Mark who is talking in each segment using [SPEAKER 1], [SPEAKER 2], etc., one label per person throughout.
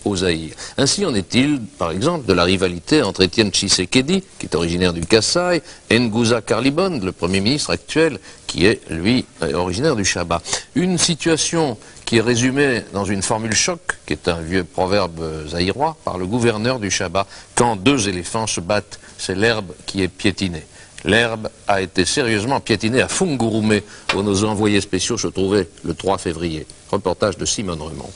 [SPEAKER 1] au Zaïre. Ainsi en est-il, par exemple, de la rivalité entre Étienne Tshisekedi, qui est originaire du Kasaï, et Nguza Karlibon, le Premier ministre actuel, qui est, lui, originaire du Chaba. Une situation qui est résumée dans une formule choc, qui est un vieux proverbe zaïrois, par le gouverneur du Chaba. Quand deux éléphants se battent, c'est l'herbe qui est piétinée. L'herbe a été sérieusement piétinée à Fungurume, où nos envoyés spéciaux se trouvaient le 3 février. Reportage de Simone Remond.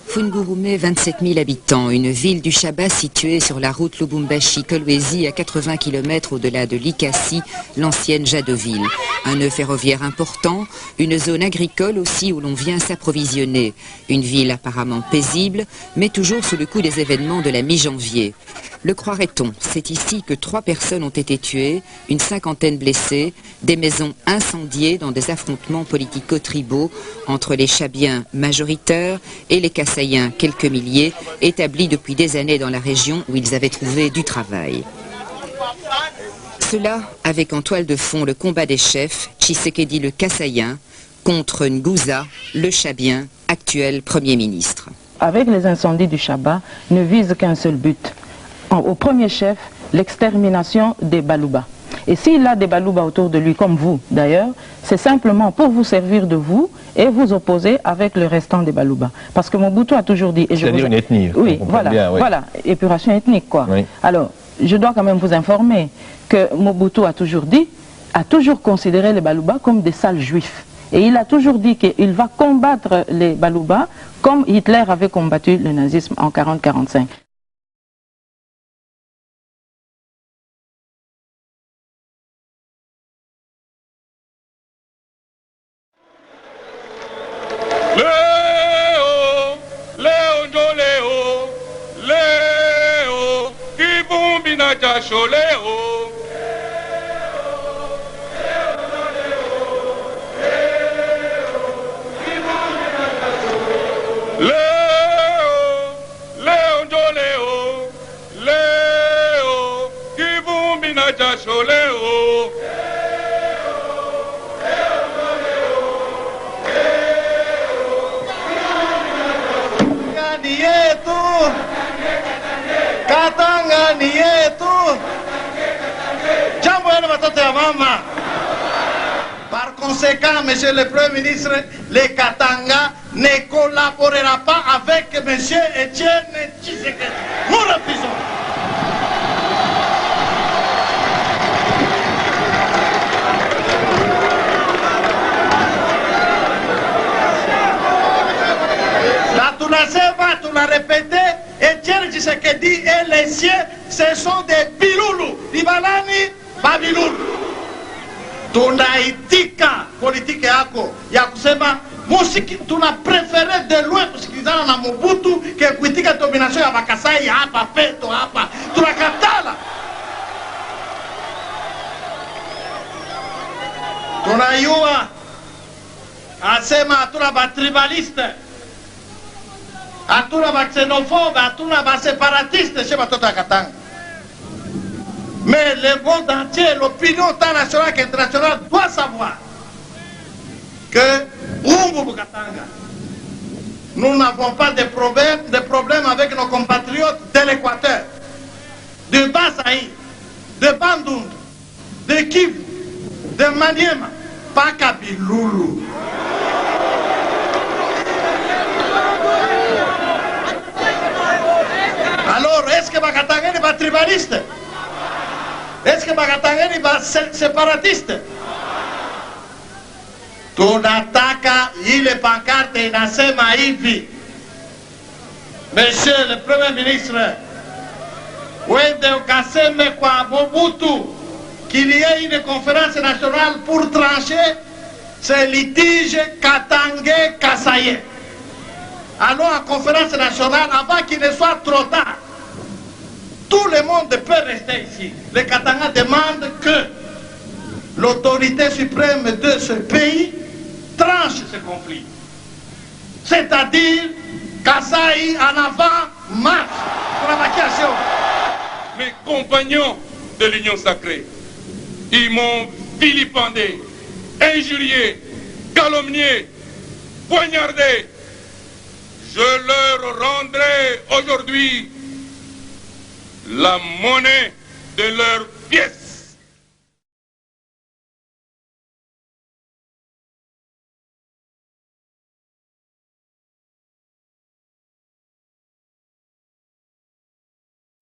[SPEAKER 2] Fungurume, 27 000 habitants, une ville du Chaba située sur la route Lubumbashi-Kolwezi à 80 km au-delà de Likasi, l'ancienne Jadoville. Un nœud ferroviaire important, une zone agricole aussi où l'on vient s'approvisionner. Une ville apparemment paisible, mais toujours sous le coup des événements de la mi-janvier. Le croirait-on, c'est ici que 3 personnes ont été tuées, une 50aine blessées, des maisons incendiées dans des affrontements politico-tribaux entre les Chabiens majoritaires et les Kassaïens, quelques milliers, établis depuis des années dans la région où ils avaient trouvé du travail. Cela avec en toile de fond le combat des chefs, Tshisekedi le Kassaïen, contre Nguza, le Chabien, actuel Premier ministre.
[SPEAKER 3] Avec les incendies du Chaba, ne vise qu'un seul but. Au premier chef, l'extermination des Balouba. Et s'il a des Balouba autour de lui, comme vous d'ailleurs, c'est simplement pour vous servir de vous et vous opposer avec le restant des Balouba. Parce que Mobutu a toujours dit...
[SPEAKER 4] C'est-à-dire une ethnie.
[SPEAKER 3] Oui, voilà, bien, oui. Voilà, épuration ethnique, quoi.
[SPEAKER 4] Oui.
[SPEAKER 3] Alors, je dois quand même vous informer que Mobutu a toujours dit, a toujours considéré les Balouba comme des sales juifs. Et il a toujours dit qu'il va combattre les Balouba comme Hitler avait combattu le nazisme en 40-45.
[SPEAKER 5] Par conséquent, monsieur le Premier ministre, le Katanga ne collaborera pas avec monsieur Étienne Tshisekedi. Nous refusons. La Tunasema, tu l'as répété, Étienne Tshisekedi et les siens, ce sont des biloulous. Ibalani, babiloulou. Tunaitika politiki yako ya kusema tuna prefere de loin kusikilizana na Mobutu ke kuitika domination ya Bakasai hapa peto hapa. Tunakatala. Tunayua asema hatuna batribaliste, hatuna baxenophobe, hatuna baseparatiste chez batoto ya Katanga. Mais le monde entier, l'opinion tant nationale qu'internationale doit savoir que nous n'avons pas de problème avec nos compatriotes de l'Équateur, de Basaï, de Bandung, de Kivu, de Maniema, pas Kabiloulou. Alors, est-ce que Bakatanga n'est pas tribaliste? Est-ce que Bakatangani va séparatiste? Tunataka ile pancarte inasema hivi. Monsieur le Premier ministre, wende ukaseme kwa Mobutu qu'il y ait une conférence nationale pour trancher ce litige Katangais-Kassaïen. Allons à conférence nationale avant qu'il ne soit trop tard. Tout le monde peut rester ici. Les Katanga demandent que l'autorité suprême de ce pays tranche ce conflit. C'est-à-dire, Kasaï en avant, marche pour la vacation.
[SPEAKER 6] Mes compagnons de l'Union sacrée, ils m'ont vilipendé, injurié, calomnié, poignardé. je leur rendrai aujourd'hui la monnaie de leur pièce.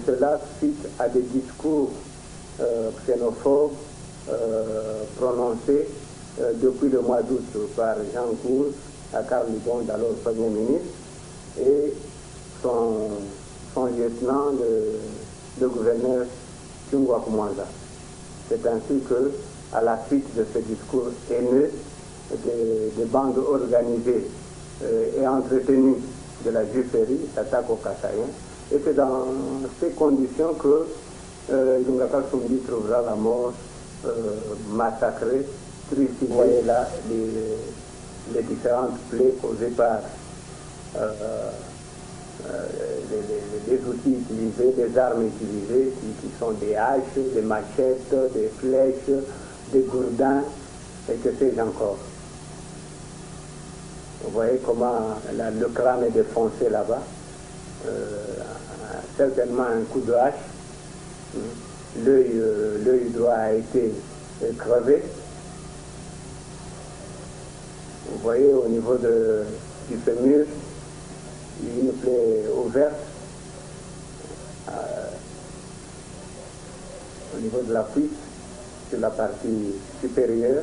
[SPEAKER 4] Cela suite à des discours xénophobes prononcés depuis le mois d'août par Jean Cour à Carl Libon, alors Premier ministre, et son lieutenant, le gouverneur Chungwa Kumwanza. C'est ainsi que, à la suite de ce discours haineux, des bandes organisées et entretenues de la Juifferie s'attaquent aux Kassaïens. Et c'est dans ces conditions que Lungaka Sumbi trouvera la mort massacrée. Vous voyez là les différentes plaies causées par les outils utilisés, des armes utilisées, qui sont des haches, des machettes, des flèches, des gourdins, et que sais-je encore. Vous voyez comment le crâne est défoncé là-bas. Certainement un coup de hache. L'œil droit a été crevé. Vous voyez au niveau du fémur, une plaie ouverte. Au niveau de la cuisse, sur la partie supérieure.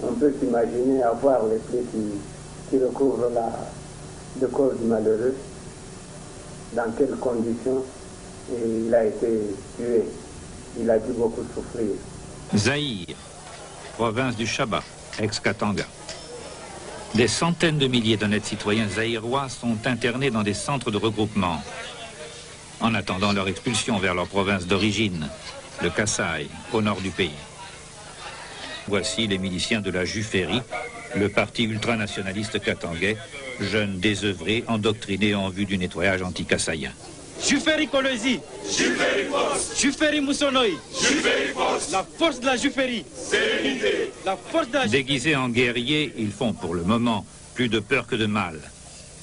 [SPEAKER 4] On peut s'imaginer avoir les plaies qui recouvrent le corps du malheureux, dans quelles conditions il a été tué. Il a dû beaucoup souffrir.
[SPEAKER 7] Zaïre, province du Chaba, ex-Katanga. Des centaines de milliers d'honnêtes citoyens zaïrois sont internés dans des centres de regroupement, en attendant leur expulsion vers leur province d'origine, le Kasaï, au nord du pays. Voici les miliciens de la Juifferie, le parti ultranationaliste katangais, jeunes désœuvrés, endoctrinés en vue du nettoyage anti-kassaïen.
[SPEAKER 8] Juifferie Kolwezi, Juifferie force, Juifferie Moussonoi, Juifferie force, la force de la Juifferie, sérénité, la force de la...
[SPEAKER 7] Déguisés en guerriers, ils font pour le moment plus de peur que de mal.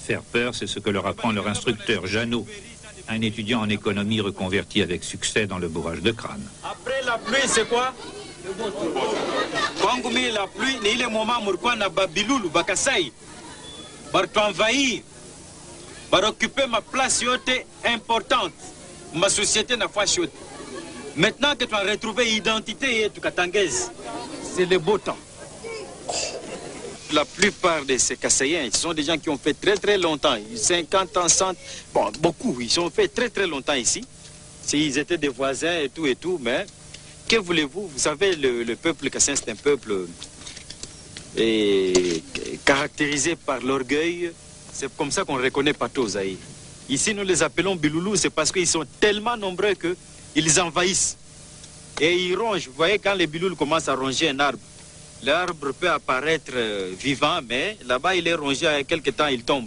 [SPEAKER 7] Faire peur, c'est ce que leur apprend leur instructeur Jeannot, un étudiant en économie reconverti avec succès dans le bourrage de crâne.
[SPEAKER 8] Après la pluie, c'est quoi? Quand la pluie, il est le moment où na Babiloulou, Bakassaï, va t'envahir, va occuper ma place importante, ma société n'a pas chioté. Maintenant que tu as retrouvé l'identité et tu katangaise, c'est le beau temps. La plupart de ces Kassaïens, ce sont des gens qui ont fait très longtemps, 50 ans, 100, bon, beaucoup, ils ont fait très longtemps ici. Ils étaient des voisins et tout, mais que voulez-vous? Vous savez, le peuple kassaïen, c'est un peuple caractérisé par l'orgueil. C'est comme ça qu'on reconnaît partout au Zaïre. Ici, nous les appelons Biloulou, c'est parce qu'ils sont tellement nombreux qu'ils envahissent. Et ils rongent. Vous voyez, quand les Biloulous commencent à ronger un arbre, l'arbre peut apparaître vivant, mais là-bas, il est rongé, à quelque temps, il tombe.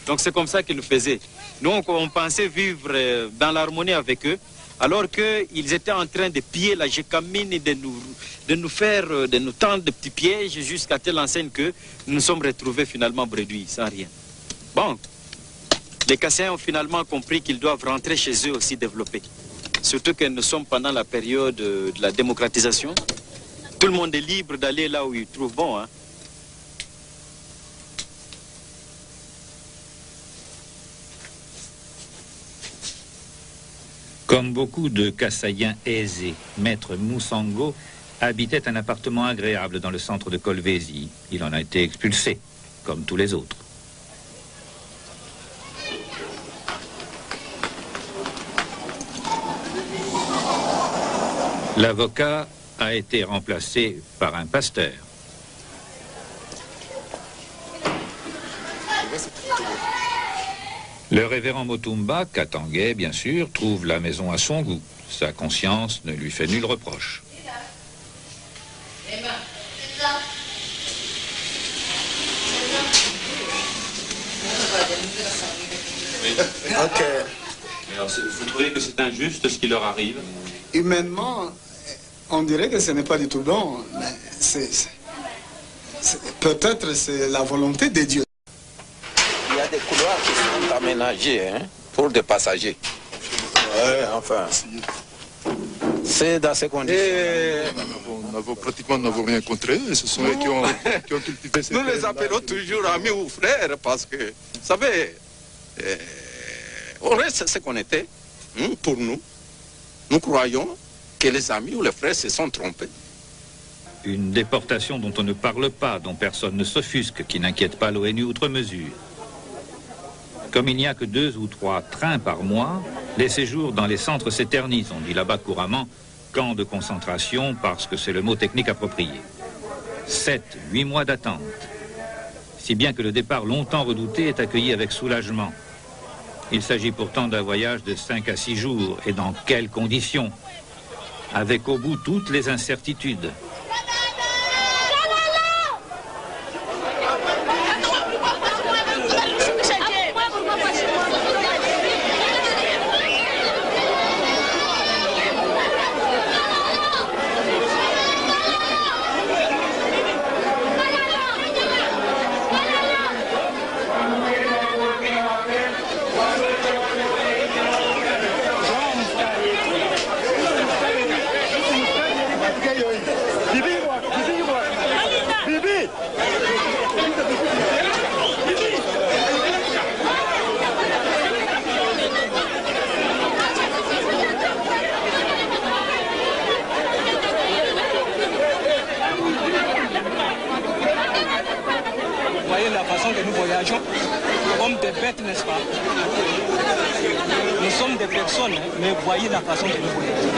[SPEAKER 8] Donc c'est comme ça qu'ils le faisaient. Nous, on pensait vivre dans l'harmonie avec eux, alors qu'ils étaient en train de piller la gécamine et de nous tendre de petits pièges jusqu'à telle enseigne que nous nous sommes retrouvés finalement bredouilles, sans rien. Bon, les Kassaïens ont finalement compris qu'ils doivent rentrer chez eux aussi développés. Surtout que nous sommes pendant la période de la démocratisation. Tout le monde est libre d'aller là où il trouve bon, hein.
[SPEAKER 7] Comme beaucoup de Kassaïens aisés, Maître Moussango habitait un appartement agréable dans le centre de Kolwezi. Il en a été expulsé, comme tous les autres. L'avocat a été remplacé par un pasteur. Le révérend Motumba, katangais bien sûr, trouve la maison à son goût. Sa conscience ne lui fait nul reproche.
[SPEAKER 9] Ok.
[SPEAKER 10] Alors, vous trouvez que c'est injuste ce qui leur arrive?
[SPEAKER 9] Humainement, on dirait que ce n'est pas du tout bon, mais Peut-être c'est la volonté de Dieu.
[SPEAKER 11] Il y a des couloirs qui sont aménagés pour des passagers. Ouais, enfin. C'est dans ces conditions.
[SPEAKER 12] Pratiquement, nous n'avons rien contre eux. Ce sont eux qui ont cultivé ces
[SPEAKER 11] Nous les appelons toujours amis ou frères parce que, vous savez, on reste ce qu'on était. Pour nous, nous croyons que les amis ou les frères se sont trompés.
[SPEAKER 7] Une déportation dont on ne parle pas, dont personne ne s'offusque, qui n'inquiète pas l'ONU outre mesure. Comme il n'y a que 2 ou 3 trains par mois, les séjours dans les centres s'éternisent. On dit là-bas couramment camp de concentration parce que c'est le mot technique approprié. 7, 8 mois d'attente. Si bien que le départ longtemps redouté est accueilli avec soulagement. Il s'agit pourtant d'un voyage de 5 à 6 jours. Et dans quelles conditions? Avec au bout toutes les incertitudes.
[SPEAKER 13] Comme des bêtes, n'est-ce pas? Nous sommes des personnes, mais voyez la façon que nous voyageons.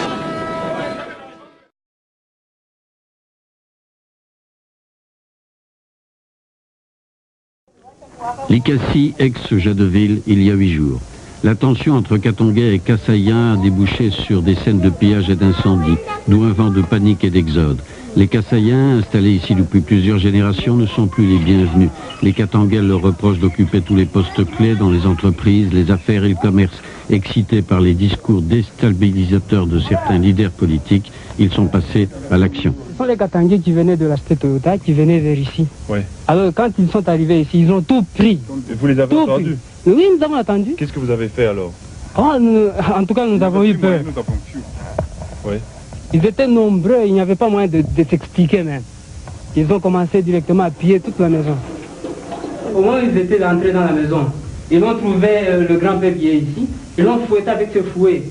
[SPEAKER 14] Likassi, ex-Jadeville, il y a 8 jours. La tension entre Katongais et Kassaïens a débouché sur des scènes de pillage et d'incendie, d'où un vent de panique et d'exode. Les Kassaïens, installés ici depuis plusieurs générations, ne sont plus les bienvenus. Les Katangais leur reprochent d'occuper tous les postes clés dans les entreprises, les affaires et le commerce. Excités par les discours déstabilisateurs de certains leaders politiques, ils sont passés à l'action.
[SPEAKER 15] Ce sont les Katangais qui venaient de la cité Toyota, qui venaient vers ici.
[SPEAKER 16] Ouais.
[SPEAKER 15] Alors quand ils sont arrivés ici, ils ont tout pris.
[SPEAKER 16] Vous les avez entendus?
[SPEAKER 15] Oui, nous avons attendu.
[SPEAKER 16] Qu'est-ce que vous avez fait alors?
[SPEAKER 15] En tout cas, nous avons eu peur.
[SPEAKER 16] Nous avons fui. Ouais.
[SPEAKER 15] Ils étaient nombreux, il n'y avait pas moyen de s'expliquer même. Ils ont commencé directement à piller toute la maison. Au moment où ils étaient entrés dans la maison, ils ont trouvé le grand-père qui est ici, ils l'ont fouetté avec ce fouet.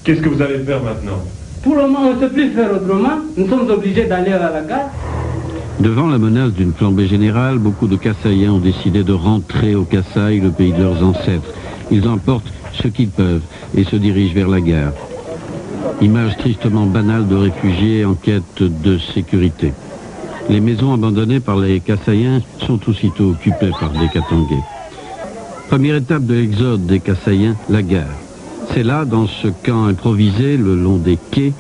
[SPEAKER 16] Qu'est-ce que vous allez faire maintenant?
[SPEAKER 15] Pour le moment, on ne sait plus faire autrement, nous sommes obligés d'aller à la gare.
[SPEAKER 14] Devant la menace d'une flambée générale, beaucoup de Kassaïens ont décidé de rentrer au Kasaï, le pays de leurs ancêtres. Ils emportent ce qu'ils peuvent et se dirigent vers la gare. Image tristement banale de réfugiés en quête de sécurité. Les maisons abandonnées par les Kassaïens sont aussitôt occupées par des Katangais. Première étape de l'exode des Kassaïens, la gare. C'est là, dans ce camp improvisé, le long des quais,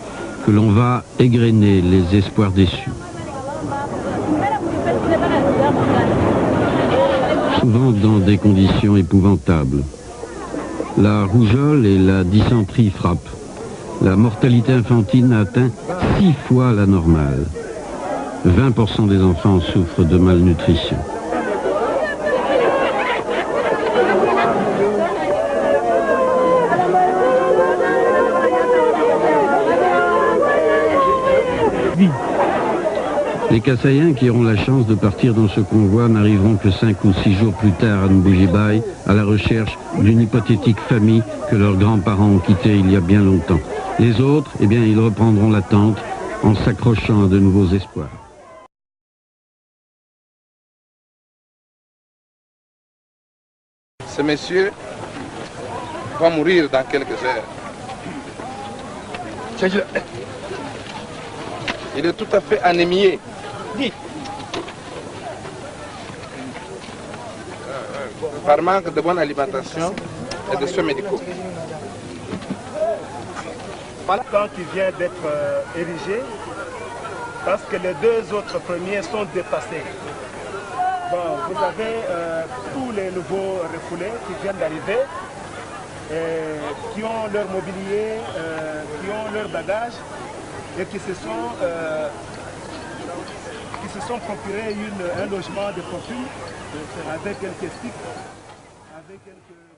[SPEAKER 14] que l'on va égrener les espoirs déçus. Souvent dans des conditions épouvantables. La rougeole et la dysenterie frappent. La mortalité infantile a atteint 6 fois la normale. 20% des enfants souffrent de malnutrition. Les Kassaïens qui auront la chance de partir dans ce convoi n'arriveront que 5 ou 6 jours plus tard à Mboujibaï, à la recherche d'une hypothétique famille que leurs grands-parents ont quittée il y a bien longtemps. Les autres, eh bien, ils reprendront l'attente en s'accrochant à de nouveaux espoirs.
[SPEAKER 17] Ce monsieur va mourir dans quelques heures. Il est tout à fait anémié. Par manque de bonne alimentation et de soins médicaux.
[SPEAKER 18] Quand il vient d'être érigé, parce que les 2 autres premiers sont dépassés. Bon, vous avez tous les nouveaux refoulés qui viennent d'arriver, qui ont leur mobilier, qui ont leur bagage et qui se se sont procurés un logement de fortune avec quelques sticks, avec quelques...